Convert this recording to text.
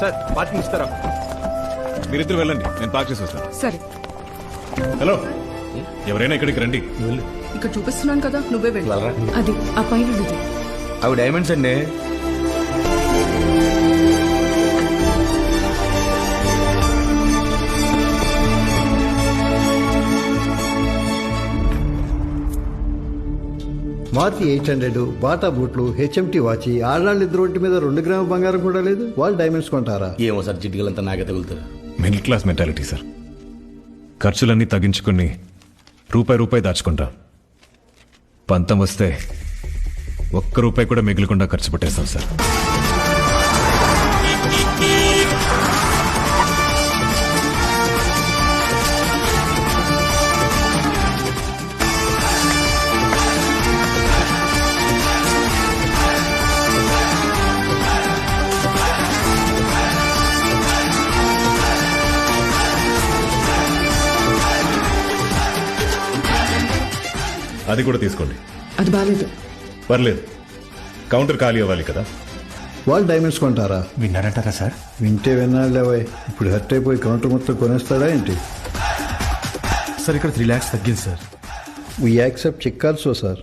Sir parking ఇస్తారా? మీరిద్దరు వెళ్ళండి, నేను పార్క్ చేసి వస్తాను. సరే, హలో, ఎవరైనా ఇక్కడికి రండి. ఇక్కడ చూపిస్తున్నాను కదా, నువ్వే వెళ్ళి. వెళ్ళరా? అది ఆ పైన ఉన్నది. అవి డైమండ్స్ అండి. మారుతి 800, బాటా బూట్లు, హెచ్ఎంటి వాచి, ఆడవాళ్ళు ఇద్దరు ఒంటి మీద 2 గ్రాముల బంగారం కూడా లేదు. వాళ్ళు డైమండ్స్ కొంటారా? ఏమో సార్, జిడ్డుగలంతా నాకే తగులుతారు. Middle class mentality sir. ఖర్చులన్నీ తగ్గించుకుని రూపాయి దాచుకుంటా. పంతం వస్తే ₹1 కూడా మిగిలకుండా ఖర్చు పెట్టేస్తాం సార్. అది కూడా తీసుకోండి. అది బాగాలేదు. పర్లేదు, కౌంటర్ ఖాళీ అవ్వాలి కదా. వాళ్ళు డైమండ్స్ కొంటారా? విన్నారంటారా సార్? వింటే విన్నాడు లేవాయ్. ఇప్పుడు హర్ట్ అయిపోయి కౌంటర్ మొత్తం కొనేస్తాడా ఏంటి? సార్ ఇక్కడ 3 lakhs తగ్గింది sir. We accept cheque also sir.